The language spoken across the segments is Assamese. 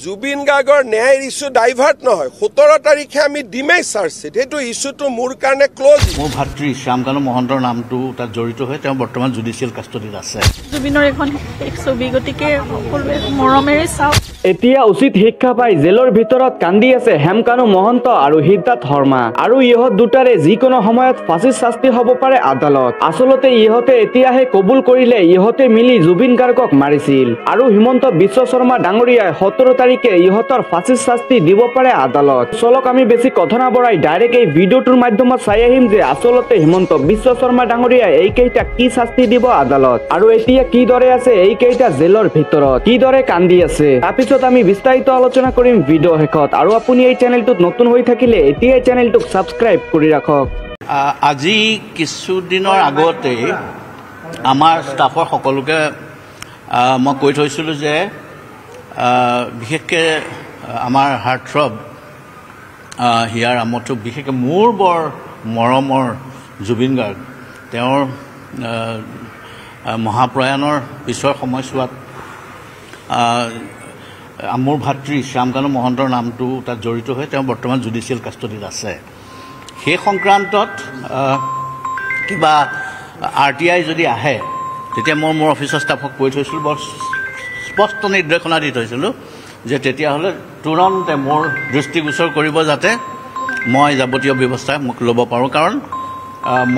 জুবিন গাৰ্গৰ ন্যায়ৰ ইস্যু ডাইভাৰ্ট নহয় 17 তাৰিখে আমি দিমেই চাৰ্জশ্বিট সেইটো ইস্যুটো মোৰ কাৰণে ক্লোজ মোৰ ভাতৃ শ্যামকানু মহন্তৰ নামটো তাত জড়িত হৈ তেওঁ বৰ্তমান জুডিচিয়েল কাষ্টডিত আছে জুবিনৰ এখন ছবি গতিকে সকলোৱে মৰমেৰে চাওক এতিয়া উচিত শিক্ষা পাই জেলৰ ভিতৰত কান্দি আছে হেমকানু মহন্ত আৰু সিদ্ধাৰ্থ শৰ্মা আৰু ইহঁত দুটাৰে যিকোনো সময়ত ফাঁচীৰ শাস্তি হ'ব পাৰে আদালত আচলতে ইহঁতে এতিয়াহে কবুল কৰিলে ইহঁতে মিলি জুবিন গাৰ্গক মাৰিছিল আৰু হিমন্ত বিশ্ব শৰ্মা ডাঙৰীয়াই 17 তাৰিখে ইহঁতৰ ফাঁচীৰ শাস্তি দিব পাৰে আদালত চলক আমি বেছি কথা নবঢ়াই ডাইৰেক্ট এই ভিডিঅ'টোৰ মাধ্যমত চাই আহিম যে আচলতে হিমন্ত বিশ্ব শৰ্মা ডাঙৰীয়াই এইকেইটা কি শাস্তি দিব আদালত আৰু এতিয়া কি দৰে আছে এইকেইটা জেলৰ ভিতৰত কি দৰে কান্দি আছে তাৰপিছত আমি বিস্তাৰিত আলোচনা কৰিম ভিডিঅ' শেষত আৰু আপুনি এই চেনেলটোত নতুন হৈ থাকিলে এতিয়া চেনেলটোক সাবস্ক্ৰাইব কৰি ৰাখক আজি কিছুদিনৰ আগতে আমাৰ ষ্টাফৰ সকলোকে মই কৈ থৈছিলোঁ যে বিশেষকৈ আমাৰ হাৰ্টথ্ৰব হিয়াৰ আমঠু বিশেষকৈ মোৰ বৰ মৰমৰ জুবিন গাৰ্গ তেওঁৰ মহাপ্ৰয়াণৰ পিছৰ সময়ছোৱাত মোৰ ভাতৃ শ্যামকানু মহন্তৰ নামটো তাত জড়িত হৈ তেওঁ বৰ্তমান জুডিচিয়েল কাষ্টডিত আছে সেই সংক্ৰান্তত কিবা RTI যদি আহে তেতিয়া মই মোৰ অফিচৰ ষ্টাফক কৈ থৈছিলোঁ বৰ স্পষ্ট নিৰ্দেশনা দি থৈছিলোঁ যে তেতিয়াহ'লে তুৰন্তে মোৰ দৃষ্টিগোচৰ কৰিব যাতে মই যাৱতীয় ব্যৱস্থা মোক ল'ব পাৰোঁ কাৰণ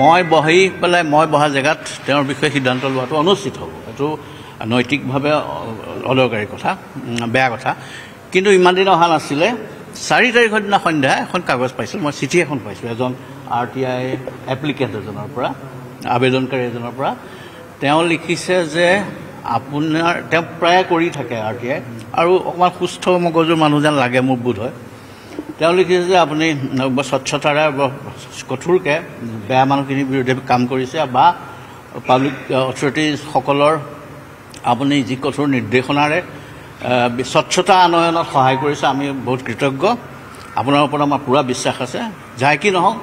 মই বহা জেগাত তেওঁৰ বিষয়ে সিদ্ধান্ত লোৱাটো অনুচিত হ'ব এইটো নৈতিকভাৱে অদৰকাৰী কথা বেয়া কথা কিন্তু ইমান দিন অহা নাছিলে 4 তাৰিখৰ দিনা সন্ধ্যা এখন কাগজ পাইছিলোঁ মই চিঠি এখন পাইছোঁ এজন RTI এপ্লিকেণ্ট এজনৰ পৰা আবেদনকাৰী এজনৰ পৰা তেওঁ লিখিছে যে আপোনাৰ তেওঁ প্ৰায় কৰি থাকে RTI আৰু অকণমান সুস্থ মগজুৰ মানুহ যেন লাগে মোৰ বোধ হয় তেওঁ লিখিছে যে আপুনি স্বচ্ছতাৰে কঠোৰকৈ বেয়া মানুহখিনিৰ বিৰুদ্ধে কাম কৰিছে বা পাব্লিক অথৰিটিসকলৰ আপুনি যি কঠোৰ নিৰ্দেশনাৰে স্বচ্ছতা আনয়নত সহায় কৰিছে আমি বহুত কৃতজ্ঞ আপোনাৰ ওপৰত আমাৰ পূৰা বিশ্বাস আছে যাই কি নহওক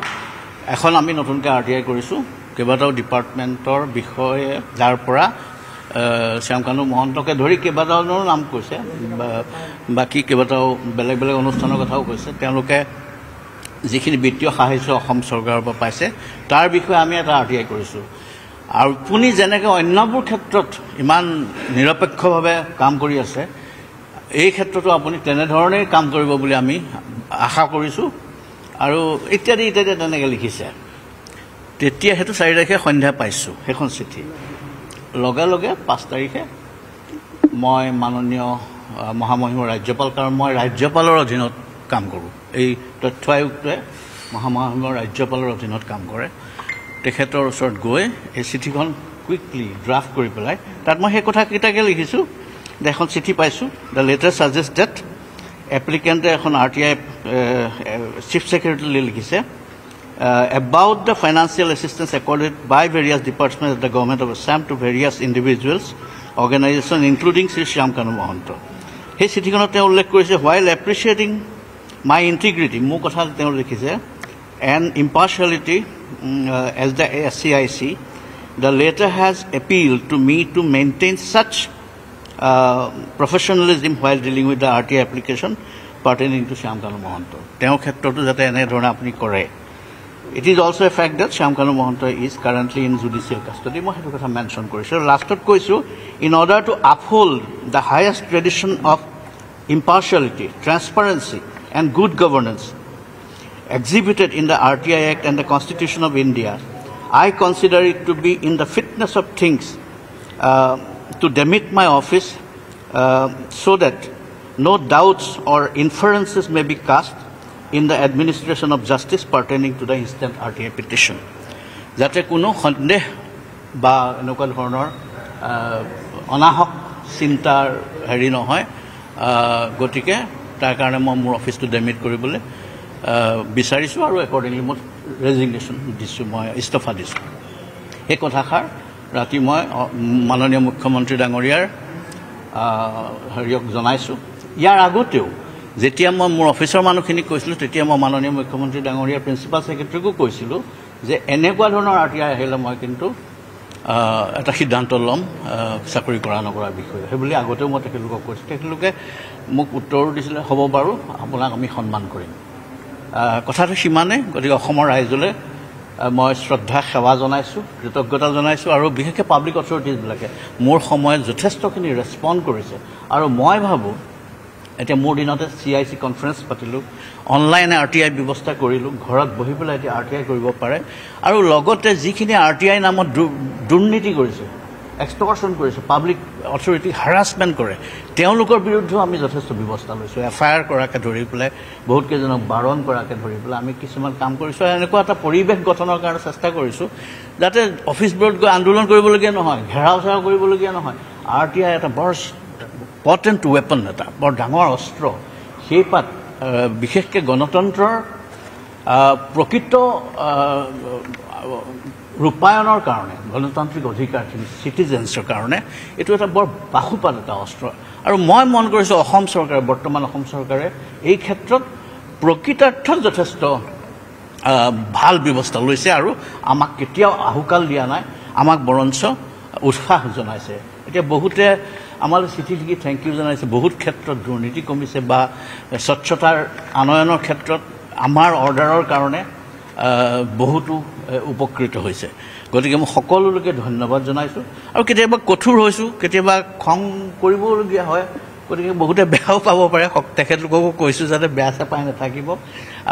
এখন আমি নতুনকৈ RTI কৰিছোঁ কেইবাটাও ডিপাৰ্টমেণ্টৰ বিষয়ে যাৰ পৰা শ্যামকানু মহন্তকে ধৰি কেইবাটাও নাম কৈছে বাকী কেইবাটাও বেলেগ বেলেগ অনুষ্ঠানৰ কথাও কৈছে তেওঁলোকে যিখিনি বিত্তীয় সাহায্য অসম চৰকাৰৰ পৰা পাইছে তাৰ বিষয়ে আমি এটা RTI কৰিছোঁ আৰু আপুনি যেনেকৈ অন্যবোৰ ক্ষেত্ৰত ইমান নিৰপেক্ষভাৱে কাম কৰি আছে এই ক্ষেত্ৰতো আপুনি তেনেধৰণেই কাম কৰিব বুলি আমি আশা কৰিছোঁ আৰু ইত্যাদি তেনেকৈ লিখিছে তেতিয়া সেইটো 4 তাৰিখে সন্ধ্যা পাইছোঁ সেইখন চিঠি লগে লগে 5 তাৰিখে মই মাননীয় মহামহিম ৰাজ্যপাল কাৰণ মই ৰাজ্যপালৰ অধীনত কাম কৰোঁ এই তথ্য আয়ুক্তই মহামহিম ৰাজ্যপালৰ অধীনত কাম কৰে তেখেতৰ ওচৰত গৈ এই চিঠিখন কুইকলি ড্ৰাফ্ট কৰি পেলাই তাত মই সেই কথাকেইটাকে লিখিছোঁ যে এখন চিঠি পাইছোঁ দ্য লেটাৰ ছাজেষ্ট ডেট এপ্লিকেণ্টে এখন RTI চিফ ছেক্ৰেটাৰীলৈ লিখিছে about the financial assistance accorded by various departments of the government of Assam to various individuals, organizations, including Sri Shyamkanu Mohanto. He চিঠিখনত তেওঁ উল্লেখ কৰিছে while appreciating my integrity, মোৰ কথা তেওঁ লিখিছে and impartiality as the SCIC, the letter has appealed to me to maintain such professionalism while dealing with the RTI application pertaining to Shyamkanu Mohanto. তেওঁ ক্ষেত্ৰটো যাতে এনেধৰণে আপুনি কৰে It is also a fact that Shyamkanu Mohanto is currently in judicial custody. মই সেইটো কথা মেনশ্যন কৰিছোঁ লাষ্টত কৈছোঁ in order to uphold the highest tradition of impartiality, transparency and good governance exhibited in the RTI Act and the Constitution of India, I consider it to be in the fitness of things to demit my office so that no doubts or inferences may be cast in the administration of justice pertaining to the instant RTI petition. যাতে কোনো সন্দেহ বা এনেকুৱা ধৰণৰ অনাহক চিন্তাৰ হেৰি নহয় গতিকে তাৰ কাৰণে মই মোৰ অফিচটো ডেমিট কৰিবলৈ বিচাৰিছোঁ আৰু একৰ্ডিংলি মই ৰেজিগনেশ্যন দিছোঁ মই ইস্তফা দিছোঁ এই কথাষাৰ ৰাতি মই মাননীয় মুখ্যমন্ত্ৰী ডাঙৰীয়াৰ হেৰিয়ক জনাইছোঁ ইয়াৰ আগতেও যেতিয়া মই মোৰ অফিচৰ মানুহখিনিক কৈছিলোঁ তেতিয়া মই মাননীয় মুখ্যমন্ত্ৰী ডাঙৰীয়াৰ প্ৰিন্সিপাল ছেক্ৰেটাৰীকো কৈছিলোঁ যে এনেকুৱা ধৰণৰ RTI আহিলে মই কিন্তু এটা সিদ্ধান্ত ল'ম চাকৰি কৰা নকৰাৰ বিষয়ে সেইবুলি আগতেও মই তেখেতলোকক কৈছোঁ তেখেতলোকে মোক উত্তৰো দিছিলে হ'ব বাৰু আপোনাক আমি সন্মান কৰিম কথাটো সিমানে গতিকে অসমৰ ৰাইজলৈ মই শ্ৰদ্ধা সেৱা জনাইছোঁ কৃতজ্ঞতা জনাইছোঁ আৰু বিশেষকৈ পাব্লিক অথৰিটিজবিলাকে মোৰ সময়ত যথেষ্টখিনি ৰেছপণ্ড কৰিছে আৰু মই ভাবোঁ এতিয়া মোৰ দিনতে CIC কনফাৰেঞ্চ পাতিলোঁ অনলাইন RTI ব্যৱস্থা কৰিলোঁ ঘৰত বহি পেলাই এতিয়া RTI কৰিব পাৰে আৰু লগতে যিখিনি RTI নামত দুৰ্নীতি কৰিছে এক্সটৰ্শ্যন কৰিছে পাব্লিক অথৰিটি হাৰাছমেণ্ট কৰে তেওঁলোকৰ বিৰুদ্ধেও আমি যথেষ্ট ব্যৱস্থা লৈছোঁ FIR কৰাকৈ ধৰি পেলাই বহুত কেইজনক বাৰণ কৰাকৈ ধৰি পেলাই আমি কিছুমান কাম কৰিছোঁ এনেকুৱা এটা পৰিৱেশ গঠনৰ কাৰণে চেষ্টা কৰিছোঁ যাতে অফিচবোৰত গৈ আন্দোলন কৰিবলগীয়া নহয় ঘেৰাও চেৰাও কৰিবলগীয়া নহয় RTI এটা বৰ ইম্পৰ্টেণ্ট ৱেপন এটা বৰ ডাঙৰ অস্ত্ৰ সেই পাত বিশেষকৈ গণতন্ত্ৰৰ প্ৰকৃত ৰূপায়ণৰ কাৰণে গণতান্ত্ৰিক অধিকাৰখিনি চিটিজেন্সৰ কাৰণে এইটো এটা বৰ বাহুপাত এটা অস্ত্ৰ আৰু মই মন কৰিছোঁ অসম চৰকাৰে বৰ্তমান অসম চৰকাৰে এই ক্ষেত্ৰত প্ৰকৃতাৰ্থত যথেষ্ট ভাল ব্যৱস্থা লৈছে আৰু আমাক কেতিয়াও আহুকাল দিয়া নাই আমাক বৰঞ্চ উৎসাহ জনাইছে এতিয়া বহুতে আমালৈ চিঠি লিখি থেংক ইউ জনাইছে বহুত ক্ষেত্ৰত দুৰ্নীতি কমিছে বা স্বচ্ছতাৰ আনয়নৰ ক্ষেত্ৰত আমাৰ অৰ্ডাৰৰ কাৰণে বহুতো উপকৃত হৈছে গতিকে মই সকলোলৈকে ধন্যবাদ জনাইছোঁ আৰু কেতিয়াবা কঠোৰ হৈছোঁ কেতিয়াবা খং কৰিবলগীয়া হয় গতিকে বহুতে বেয়াও পাব পাৰে তেখেতলোককো কৈছোঁ যাতে বেয়া চেপাই নাথাকিব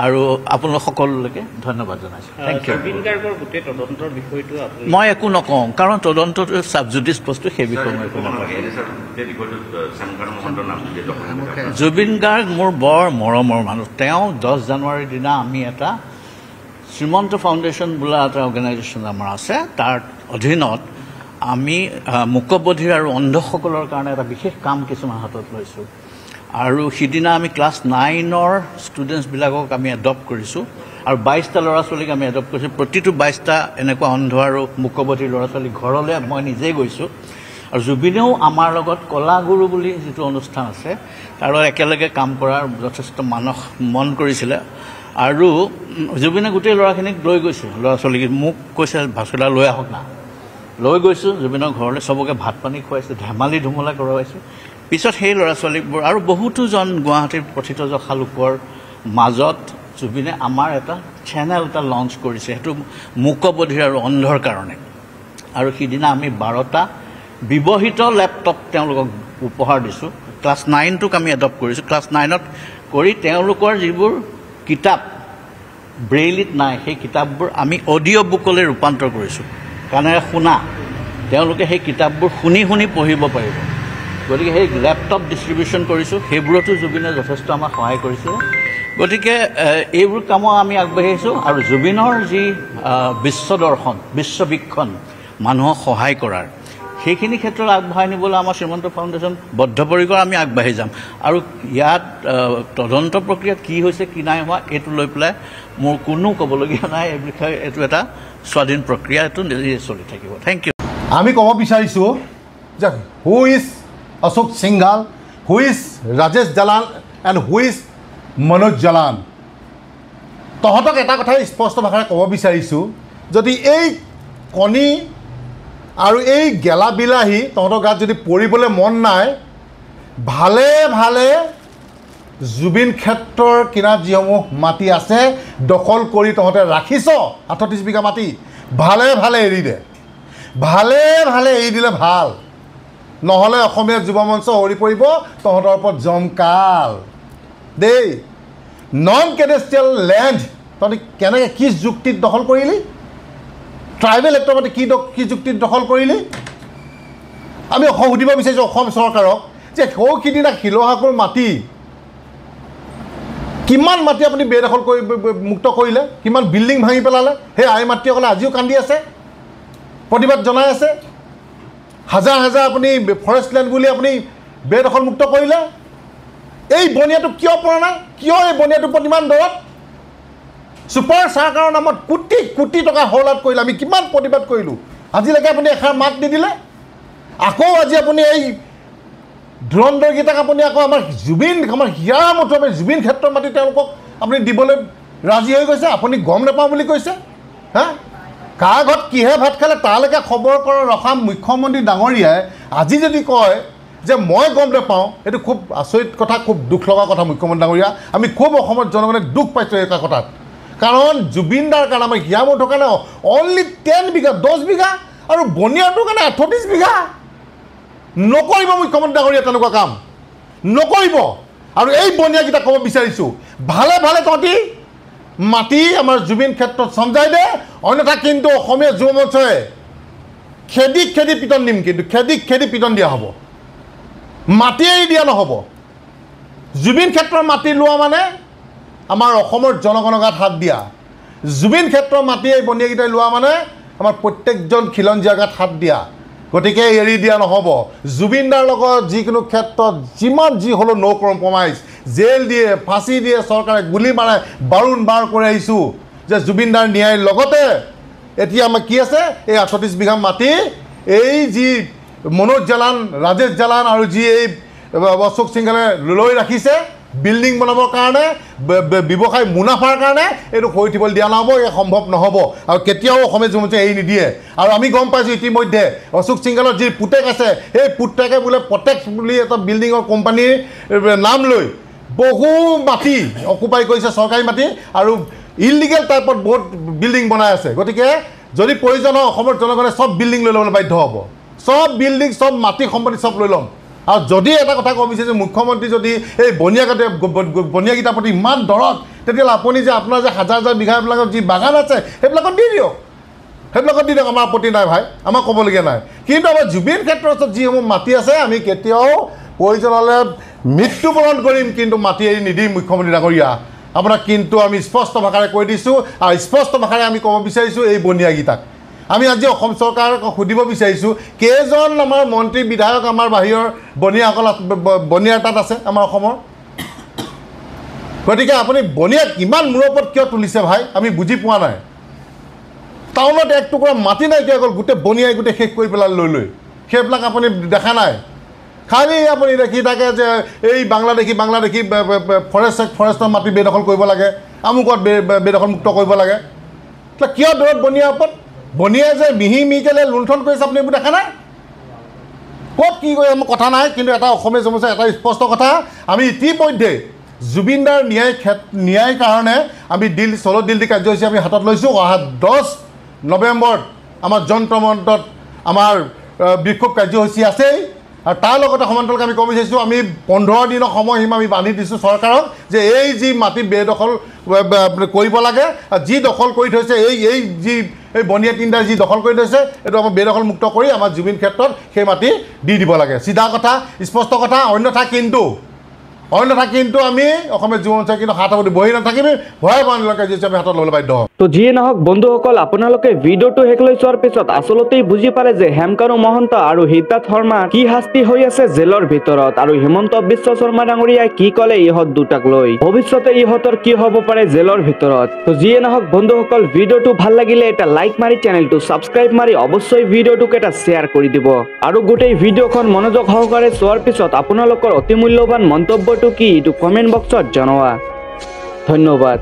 আৰু আপোনালোক সকলোলৈকে ধন্যবাদ জনাইছোঁ থেংক ইউ জুবিন গাৰ্গৰ গোটেই তদন্তৰ বিষয়টো মই একো নকওঁ কাৰণ তদন্তটো ছাবজুডিচ বস্তু সেই বিষয়ে মই একো নকওঁ জুবিন গাৰ্গ মোৰ বৰ মৰমৰ মানুহ তেওঁ 10 জানুৱাৰীৰ দিনা আমি এটা শ্ৰীমন্ত ফাউণ্ডেশ্যন বোলা এটা অৰ্গেনাইজেশ্যন আমাৰ আছে তাৰ অধীনত আমি মূকবধিৰ আৰু অন্ধসকলৰ কাৰণে এটা বিশেষ কাম কিছুমান হাতত লৈছোঁ আৰু সিদিনা আমি ক্লাছ 9ৰ ষ্টুডেণ্টছবিলাকক আমি এডপ্ট কৰিছোঁ আৰু 22টা ল'ৰা ছোৱালীক আমি এডপ্ট কৰিছোঁ প্ৰতিটো 22টা এনেকুৱা অন্ধ আৰু মূকবধিৰ ল'ৰা ছোৱালী ঘৰলৈ মই নিজেই গৈছোঁ আৰু জুবিনেও আমাৰ লগত কলাগুৰু বুলি যিটো অনুষ্ঠান আছে তাৰ লগত একেলগে কাম কৰাৰ যথেষ্ট মন কৰিছিলে আৰু জুবিনে গোটেই ল'ৰাখিনিক লৈ গৈছে ল'ৰা ছোৱালীক মোক কৈছে ভাস্কৰদা লৈ আহক না লৈ গৈছোঁ জুবিনৰ ঘৰলৈ চবকে ভাত পানী খুৱাইছোঁ ধেমালি ধুমলা কৰোৱাইছোঁ পিছত সেই ল'ৰা ছোৱালীবোৰ আৰু বহুতোজন গুৱাহাটীৰ প্ৰথিতযশা লোকৰ মাজত জুবিনে আমাৰ এটা চেনেল এটা লঞ্চ কৰিছে সেইটো মূকবধিৰ আৰু অন্ধৰ কাৰণে আৰু সিদিনা আমি 12টা ব্যৱহৃত লেপটপ তেওঁলোকক উপহাৰ দিছোঁ ক্লাছ 9টোক আমি এডপ্ট কৰিছোঁ ক্লাছ 9ত কৰি তেওঁলোকৰ যিবোৰ কিতাপ ব্ৰেইলিত নাই সেই কিতাপবোৰ আমি অডিঅ' বুকলৈ ৰূপান্তৰ কৰিছোঁ কাণেৰে শুনা তেওঁলোকে সেই কিতাপবোৰ শুনি শুনি পঢ়িব পাৰিব গতিকে সেই লেপটপ ডিষ্ট্ৰিবিউশ্যন কৰিছোঁ সেইবোৰতো জুবিনে যথেষ্ট আমাক সহায় কৰিছে গতিকে এইবোৰ কামত আমি আগবাঢ়িছোঁ আৰু জুবিনৰ যি বিশ্বদৰ্শন বিশ্ববীক্ষণ মানুহক সহায় কৰাৰ সেইখিনি ক্ষেত্ৰত আগবঢ়াই নিবলৈ আমাৰ শ্ৰীমন্ত ফাউণ্ডেশ্যন বদ্ধপৰিকৰ আমি আগবাঢ়ি যাম আৰু ইয়াত তদন্ত প্ৰক্ৰিয়াত কি হৈছে কি নাই হোৱা এইটো লৈ পেলাই মোৰ কোনো ক'বলগীয়া নাই এই বিষয়ে এইটো এটা স্বাধীন প্ৰক্ৰিয়া এইটো নিজে চলি থাকিব থেংক ইউ আমি ক'ব বিচাৰিছোঁ যে who is Ashok Singhal who is Rajesh Jalan and who is Manoj Jalan তহঁতক এটা কথাই স্পষ্ট ভাষাৰে ক'ব বিচাৰিছোঁ যদি এই কণী আৰু এই গেলা বিলাহী তহঁতৰ গাত যদি পৰিবলৈ মন নাই ভালে ভালে জুবিন ক্ষেত্ৰৰ কিনাৰত যিসমূহ মাটি আছে দখল কৰি তহঁতে ৰাখিছ 38 বিঘা মাটি ভালে ভালে এৰি দে ভালে ভালে এৰি দিলে ভাল নহ'লে অসমীয়া যুৱ মঞ্চ হৰি পৰিব তহঁতৰ ওপৰত জমকাল দেই নন কেডেষ্ট্ৰিয়েল লেণ্ড তহঁতি কেনেকৈ কি যুক্তিত দখল কৰিলি ট্ৰাইবেল এক্টৰ মাটি কি যুক্তিত দখল কৰিলি আমি সুধিব বিচাৰিছোঁ অসম চৰকাৰক যে সৌখিনিনা শিলহাকুৰ মাটি কিমান মাটি আপুনি বেদখল কৰি মুক্ত কৰিলে কিমান বিল্ডিং ভাঙি পেলালে সেই আই মাতৃসকলে আজিও কান্দি আছে প্ৰতিবাদ জনাই আছে হাজাৰ হাজাৰ আপুনি ফৰেষ্ট লেণ্ড বুলি আপুনি বেদখল মুক্ত কৰিলে এই বনিয়াটো কিয় পৰা নাই কিয় এই বনিয়াটোৰ ওপৰত ইমান দৰত ছুপাৰ চাৰ্কাৰৰ নামত কোটি কোটি টকা হৰলাট কৰিলে আমি কিমান প্ৰতিবাদ কৰিলোঁ আজিলৈকে আপুনি এষাৰ মাত নিদিলে আকৌ আজি আপুনি এই ধুৰন্ধৰকেইটাক আপুনি আকৌ আমাৰ জুবিন আমাৰ হিয়াৰ মঠৰ জুবিন ক্ষেত্ৰৰ মাটি তেওঁলোকক আপুনি দিবলৈ ৰাজি হৈ গৈছে আপুনি গম নাপাওঁ বুলি কৈছে হা কাৰ ঘৰত কিহে ভাত খালে তালৈকে খবৰ কৰা ৰখা মুখ্যমন্ত্ৰী ডাঙৰীয়াই আজি যদি কয় যে মই গম নাপাওঁ এইটো খুব আচৰিত কথা, খুব দুখ লগা কথা মুখ্যমন্ত্ৰী ডাঙৰীয়া। আমি খুব অসমৰ জনগণে দুখ পাইছোঁ এই কথাত, কাৰণ জুবিন দাৰ কাৰণে আমাৰ হিয়ামঠৰ কাৰণে অনলি 10 বিঘা 10 বিঘা আৰু বনিয়াটোৰ কাৰণে 38 বিঘা। নকৰিব মুখ্যমন্ত্ৰী ডাঙৰীয়া তেনেকুৱা কাম, নকৰিব। আৰু এই বনিয়াকেইটা ক'ব বিচাৰিছোঁ, ভালে ভালে তহঁতি মাটি আমাৰ জুবিন ক্ষেত্ৰত চমজাই দে, অন্যথা কিন্তু অসমীয়া যুৱ মঞ্চই খেদি খেদি পিটন দিম, কিন্তু খেদি খেদি পিটন দিয়া হ'ব, মাটি এৰি দিয়া নহ'ব। জুবিন ক্ষেত্ৰৰ মাটি লোৱা মানে আমাৰ অসমৰ জনগণৰ গাত হাত দিয়া, জুবিন ক্ষেত্ৰৰ মাটি এই বনিয়াকেইটাই লোৱা মানে আমাৰ প্ৰত্যেকজন খিলঞ্জীয়াৰ গাত হাত দিয়া। গতিকে এৰি দিয়া নহ'ব। জুবিন দাৰ লগত যিকোনো ক্ষেত্ৰত যিমান যি হ'লেও ন' কম্প্ৰমাইজ, জেল দিয়ে, ফাঁচি দিয়ে, চৰকাৰে গুলি মাৰে, বাৰম্বাৰ কৰি আহিছোঁ যে জুবিন দাৰ ন্যায়ৰ লগতে এতিয়া আমাৰ কি আছে, এই 38 বিঘা মাটি এই যি মনোজ জালান, ৰাজেশ জালান আৰু যি এই অশোক সিংঘালে লৈ ৰাখিছে বিল্ডিং বনাবৰ কাৰণে, ব্যৱসায় মুনাফাৰ কাৰণে, এইটো হৈ উঠিবলৈ দিয়া নহ'ব, এই সম্ভৱ নহ'ব। আৰু কেতিয়াও অসমীয়া যুৱ মঞ্চই এৰি নিদিয়ে। আৰু আমি গম পাইছোঁ ইতিমধ্যে অশোক সিংঘালৰ যি পুতেক আছে, সেই পুতেকে বোলে প্ৰটেক্ট বুলি এটা বিল্ডিঙৰ কোম্পানীৰ নাম লৈ বহু মাটি অকুপাই কৰিছে, চৰকাৰী মাটি, আৰু ইলিগেল টাইপত বহুত বিল্ডিং বনাই আছে। গতিকে যদি প্ৰয়োজন হয় অসমৰ জনগণে চব বিল্ডিং লৈ ল'বলৈ বাধ্য হ'ব, চব বিল্ডিং, চব মাটি সম্পত্তি চব লৈ ল'ম। আৰু যদি এটা কথা ক'ব বিচাৰিছোঁ, মুখ্যমন্ত্ৰী যদি এই বনিয়াকেইটাৰ প্ৰতি ইমান দৰদ, তেতিয়াহ'লে আপুনি যে আপোনাৰ যে হাজাৰ হাজাৰ বিঘাবিলাকৰ যি বাগান আছে সেইবিলাকত দি দিয়ক, সেইবিলাকত দি দিয়ক, আমাৰ আপত্তি নাই ভাই, আমাৰ ক'বলগীয়া নাই। কিন্তু আমাৰ জুবিন ক্ষেত্ৰত যিসমূহ মাটি আছে আমি কেতিয়াও প্ৰয়োজন হ'লে মৃত্যুবৰণ কৰিম, কিন্তু মাটি এৰি নিদিম মুখ্যমন্ত্ৰী ডাঙৰীয়া। আপোনাক কিন্তু আমি স্পষ্ট ভাষাৰে কৈ দিছোঁ, আৰু স্পষ্ট ভাষাৰে আমি ক'ব বিচাৰিছোঁ এই বনিয়াকেইটাক। আমি আজি অসম চৰকাৰক সুধিব বিচাৰিছোঁ, কেইজন আমাৰ মন্ত্ৰী বিধায়ক আমাৰ বাহিৰৰ বনিয়াসকল বনিয়াৰ তাত আছে আমাৰ অসমৰ? গতিকে আপুনি বনিয়াক কিমান মূৰৰ ওপৰত কিয় তুলিছে ভাই, আমি বুজি পোৱা নাই। টাউনত এক টুকুৰা মাটি নাইকিয়া গ'ল, গোটেই বনিয়াই গোটেই শেষ কৰি পেলাল লৈ লৈ, সেইবিলাক আপুনি দেখা নাই। খালি আপুনি দেখি থাকে যে এই বাংলাদেশী ফৰেষ্টৰ মাটি বেদখল কৰিব লাগে, আমুকত বেদখল মুক্ত কৰিব লাগে। কিয় দূৰত বনিয়াৰ ওপৰত? বনিয়াই যে মিহিকে লুণ্ঠন কৰিছে আপুনি এইবোৰ দেখা নাই? ক'ত কি কৰি আমাৰ কথা নাই, কিন্তু এটা অসমীয়া সমস্যা, এটা স্পষ্ট কথা, আমি ইতিমধ্যে জুবিন দাৰ ন্যায় কাৰণে আমি চলো দিল্লী কাৰ্যসূচী আমি হাতত লৈছোঁ। অহা 10 নৱেম্বৰত আমাৰ যন্ত্ৰ মন্ত্ৰত আমাৰ বিক্ষোভ কাৰ্যসূচী আছেই, আৰু তাৰ লগতে সমান্তৰালকৈ আমি ক'ব বিচাৰিছোঁ, আমি 15 দিনৰ সময়সীমা আমি বান্ধি দিছোঁ চৰকাৰক, যে এই যি মাটি বেদখল কৰিব লাগে, যি দখল কৰি থৈছে, এই বনিয়া তিনিটাই যি দখল কৰি থৈছে, এইটো আমাৰ বেদখল মুক্ত কৰি আমাৰ জুবিন ক্ষেত্ৰত সেই মাটি দি দিব লাগে। চিধা কথা, স্পষ্ট কথা। অন্যথা কিন্তু আমি অসমীয়া যুৱ মঞ্চই কিন্তু হাত সাৱটি বহি নাথাকিম, ভয় বান্ধি কাৰ্যসূচী আমি হাতত ল'বলৈ বাধ্য হ'ম। তো যিয়ে নহওক বন্ধুসকল, আপোনালোকে ভিডিঅ'টো শেষলৈ চোৱাৰ পিছত আচলতেই বুজি পালে যে হেমকানু মহন্ত আৰু সিদ্ধাৰ্থ শৰ্মা কি শাস্তি হৈ আছে জেলৰ ভিতৰত, আৰু হিমন্ত বিশ্ব শৰ্মা ডাঙৰীয়াই কি ক'লে ইহঁত দুটাক লৈ, ভৱিষ্যতে ইহঁতৰ কি হ'ব পাৰে জেলৰ ভিতৰত। তো যিয়ে নহওক বন্ধুসকল, ভিডিঅ'টো ভাল লাগিলে এটা লাইক মাৰি চেনেলটো ছাবস্ক্ৰাইব মাৰি অৱশ্যই ভিডিঅ'টোক এটা শ্বেয়াৰ কৰি দিব। আৰু গোটেই ভিডিঅ'খন মনোযোগ সহকাৰে চোৱাৰ পিছত আপোনালোকৰ অতি মূল্যৱান মন্তব্যটো কি এইটো কমেণ্ট বক্সত জনোৱা। ধন্যবাদ।